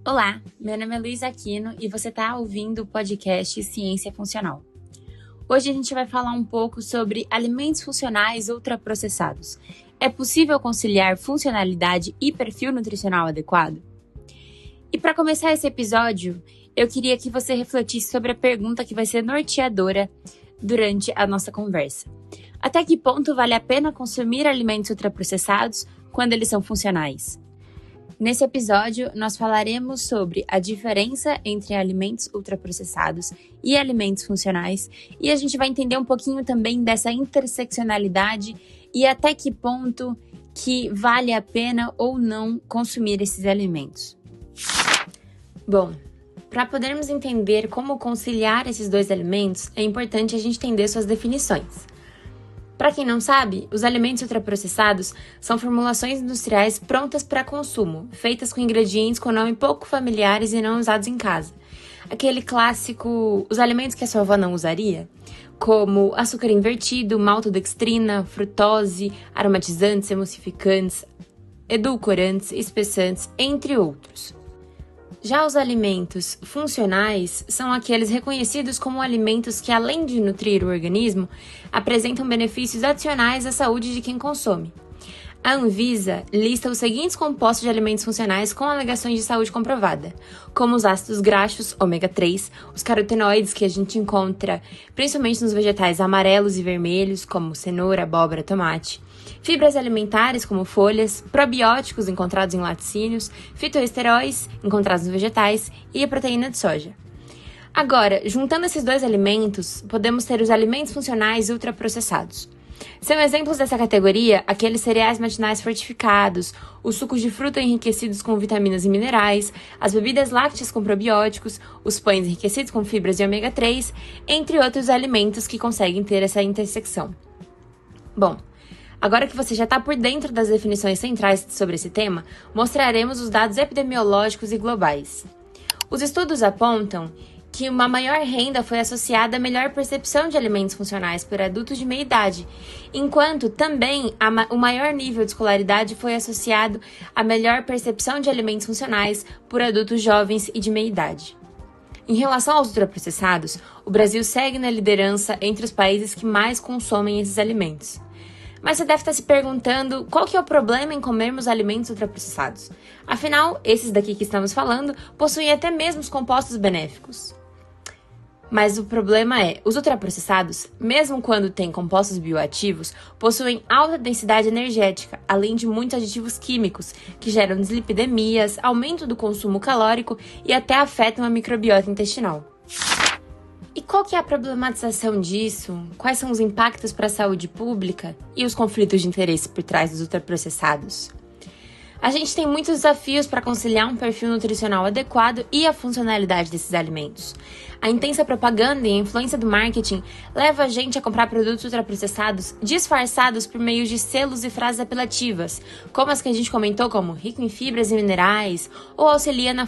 Olá, meu nome é Luísa Aquino e você está ouvindo o podcast Ciência Funcional. Hoje a gente vai falar um pouco sobre alimentos funcionais ultraprocessados. É possível conciliar funcionalidade e perfil nutricional adequado? E para começar esse episódio, eu queria que você refletisse sobre a pergunta que vai ser norteadora durante a nossa conversa. Até que ponto vale a pena consumir alimentos ultraprocessados quando eles são funcionais? Nesse episódio, nós falaremos sobre a diferença entre alimentos ultraprocessados e alimentos funcionais e a gente vai entender um pouquinho também dessa interseccionalidade e até que ponto que vale a pena ou não consumir esses alimentos. Bom, para podermos entender como conciliar esses dois alimentos, é importante a gente entender suas definições. Para quem não sabe, os alimentos ultraprocessados são formulações industriais prontas para consumo, feitas com ingredientes com nome pouco familiares e não usados em casa. Aquele clássico, os alimentos que a sua avó não usaria, como açúcar invertido, maltodextrina, frutose, aromatizantes, emulsificantes, edulcorantes, espessantes, entre outros. Já os alimentos funcionais são aqueles reconhecidos como alimentos que, além de nutrir o organismo, apresentam benefícios adicionais à saúde de quem consome. A Anvisa lista os seguintes compostos de alimentos funcionais com alegações de saúde comprovada, como os ácidos graxos, ômega 3, os carotenoides que a gente encontra principalmente nos vegetais amarelos e vermelhos, como cenoura, abóbora, tomate, fibras alimentares, como folhas, probióticos encontrados em laticínios, fitoesteróis encontrados nos vegetais e a proteína de soja. Agora, juntando esses dois alimentos, podemos ter os alimentos funcionais ultraprocessados. São exemplos dessa categoria aqueles cereais matinais fortificados, os sucos de fruta enriquecidos com vitaminas e minerais, as bebidas lácteas com probióticos, os pães enriquecidos com fibras de ômega 3, entre outros alimentos que conseguem ter essa intersecção. Bom, agora que você já está por dentro das definições centrais sobre esse tema, mostraremos os dados epidemiológicos e globais. Os estudos apontam que uma maior renda foi associada à melhor percepção de alimentos funcionais por adultos de meia idade, enquanto também o maior nível de escolaridade foi associado à melhor percepção de alimentos funcionais por adultos jovens e de meia idade. Em relação aos ultraprocessados, o Brasil segue na liderança entre os países que mais consomem esses alimentos. Mas você deve estar se perguntando qual que é o problema em comermos alimentos ultraprocessados. Afinal, esses daqui que estamos falando possuem até mesmo os compostos benéficos. Mas o problema é, os ultraprocessados, mesmo quando têm compostos bioativos, possuem alta densidade energética, além de muitos aditivos químicos, que geram dislipidemias, aumento do consumo calórico e até afetam a microbiota intestinal. E qual que é a problematização disso? Quais são os impactos para a saúde pública e os conflitos de interesse por trás dos ultraprocessados? A gente tem muitos desafios para conciliar um perfil nutricional adequado e a funcionalidade desses alimentos. A intensa propaganda e a influência do marketing leva a gente a comprar produtos ultraprocessados disfarçados por meio de selos e frases apelativas, como as que a gente comentou, como rico em fibras e minerais, ou auxilia na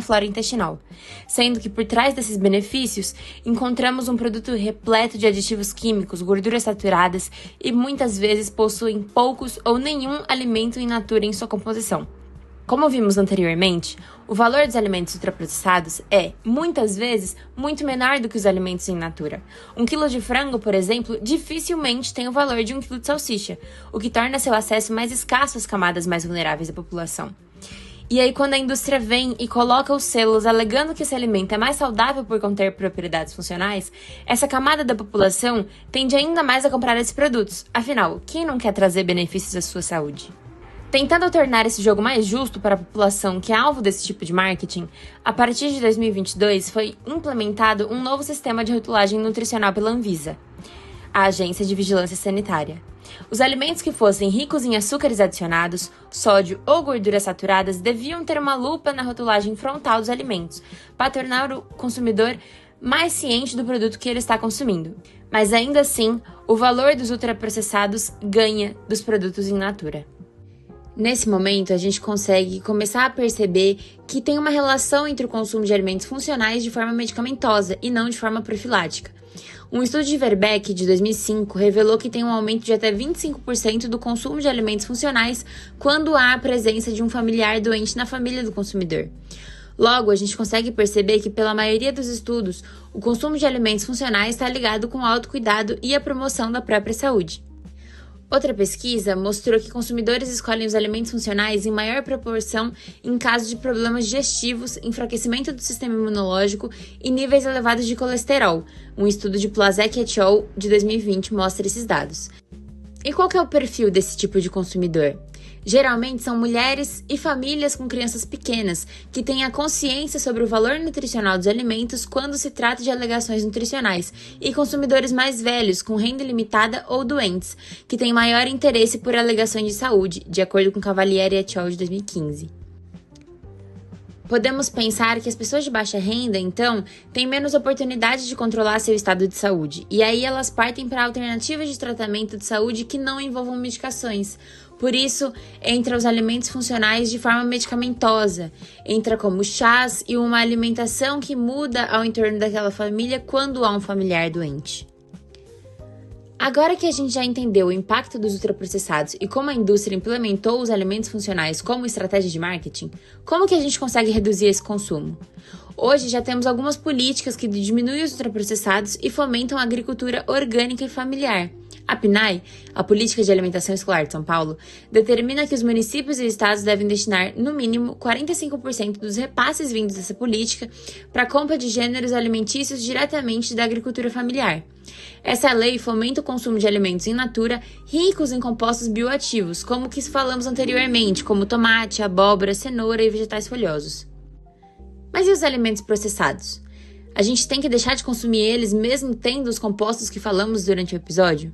flora intestinal. Sendo que por trás desses benefícios, encontramos um produto repleto de aditivos químicos, gorduras saturadas e muitas vezes possuem poucos ou nenhum alimento in natura em sua composição. Como vimos anteriormente, o valor dos alimentos ultraprocessados é, muitas vezes, muito menor do que os alimentos in natura. 1 quilo de frango, por exemplo, dificilmente tem o valor de 1 quilo de salsicha, o que torna seu acesso mais escasso às camadas mais vulneráveis da população. E aí, quando a indústria vem e coloca os selos alegando que esse alimento é mais saudável por conter propriedades funcionais, essa camada da população tende ainda mais a comprar esses produtos. Afinal, quem não quer trazer benefícios à sua saúde? Tentando tornar esse jogo mais justo para a população que é alvo desse tipo de marketing, a partir de 2022 foi implementado um novo sistema de rotulagem nutricional pela Anvisa, a Agência de Vigilância Sanitária. Os alimentos que fossem ricos em açúcares adicionados, sódio ou gorduras saturadas deviam ter uma lupa na rotulagem frontal dos alimentos, para tornar o consumidor mais ciente do produto que ele está consumindo. Mas ainda assim, o valor dos ultraprocessados ganha dos produtos in natura. Nesse momento, a gente consegue começar a perceber que tem uma relação entre o consumo de alimentos funcionais de forma medicamentosa e não de forma profilática. Um estudo de Verbeek, de 2005, revelou que tem um aumento de até 25% do consumo de alimentos funcionais quando há a presença de um familiar doente na família do consumidor. Logo, a gente consegue perceber que, pela maioria dos estudos, o consumo de alimentos funcionais está ligado com o autocuidado e a promoção da própria saúde. Outra pesquisa mostrou que consumidores escolhem os alimentos funcionais em maior proporção em casos de problemas digestivos, enfraquecimento do sistema imunológico e níveis elevados de colesterol. Um estudo de Plasek et al. De 2020 mostra esses dados. E qual que é o perfil desse tipo de consumidor? Geralmente são mulheres e famílias com crianças pequenas, que têm a consciência sobre o valor nutricional dos alimentos quando se trata de alegações nutricionais, e consumidores mais velhos, com renda limitada ou doentes, que têm maior interesse por alegações de saúde, de acordo com Cavalieri et al. De 2015. Podemos pensar que as pessoas de baixa renda, então, têm menos oportunidade de controlar seu estado de saúde, e aí elas partem para alternativas de tratamento de saúde que não envolvam medicações. Por isso, entra os alimentos funcionais de forma medicamentosa, entra como chás e uma alimentação que muda ao entorno daquela família quando há um familiar doente. Agora que a gente já entendeu o impacto dos ultraprocessados e como a indústria implementou os alimentos funcionais como estratégia de marketing, como que a gente consegue reduzir esse consumo? Hoje já temos algumas políticas que diminuem os ultraprocessados e fomentam a agricultura orgânica e familiar. A PNAE, a Política de Alimentação Escolar de São Paulo, determina que os municípios e estados devem destinar, no mínimo, 45% dos repasses vindos dessa política para a compra de gêneros alimentícios diretamente da agricultura familiar. Essa lei fomenta o consumo de alimentos in natura ricos em compostos bioativos, como que falamos anteriormente, como tomate, abóbora, cenoura e vegetais folhosos. Mas e os alimentos processados? A gente tem que deixar de consumir eles mesmo tendo os compostos que falamos durante o episódio?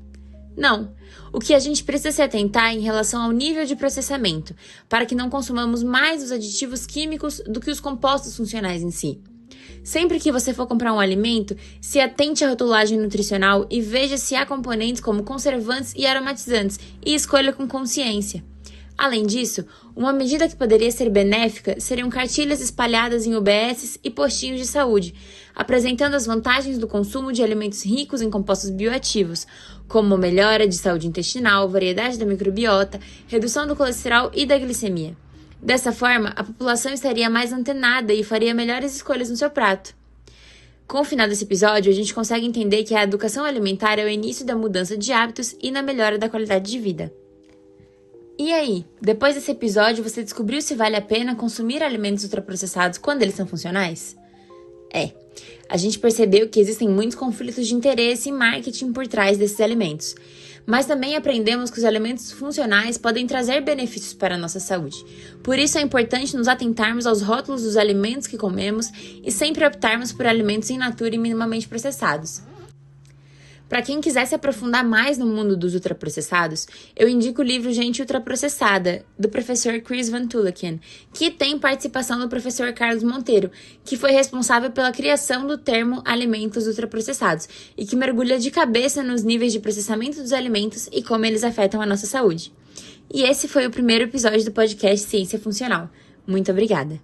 Não. O que a gente precisa se atentar é em relação ao nível de processamento, para que não consumamos mais os aditivos químicos do que os compostos funcionais em si. Sempre que você for comprar um alimento, se atente à rotulagem nutricional e veja se há componentes como conservantes e aromatizantes e escolha com consciência. Além disso, uma medida que poderia ser benéfica seriam cartilhas espalhadas em UBSs e postinhos de saúde, apresentando as vantagens do consumo de alimentos ricos em compostos bioativos, como melhora de saúde intestinal, variedade da microbiota, redução do colesterol e da glicemia. Dessa forma, a população estaria mais antenada e faria melhores escolhas no seu prato. Com o final desse episódio, a gente consegue entender que a educação alimentar é o início da mudança de hábitos e na melhora da qualidade de vida. E aí, depois desse episódio, você descobriu se vale a pena consumir alimentos ultraprocessados quando eles são funcionais? A gente percebeu que existem muitos conflitos de interesse e marketing por trás desses alimentos. Mas também aprendemos que os alimentos funcionais podem trazer benefícios para a nossa saúde. Por isso é importante nos atentarmos aos rótulos dos alimentos que comemos e sempre optarmos por alimentos in natura e minimamente processados. Para quem quiser se aprofundar mais no mundo dos ultraprocessados, eu indico o livro Gente Ultraprocessada, do professor Chris Van Tulleken, que tem participação do professor Carlos Monteiro, que foi responsável pela criação do termo alimentos ultraprocessados e que mergulha de cabeça nos níveis de processamento dos alimentos e como eles afetam a nossa saúde. E esse foi o primeiro episódio do podcast Ciência Funcional. Muito obrigada!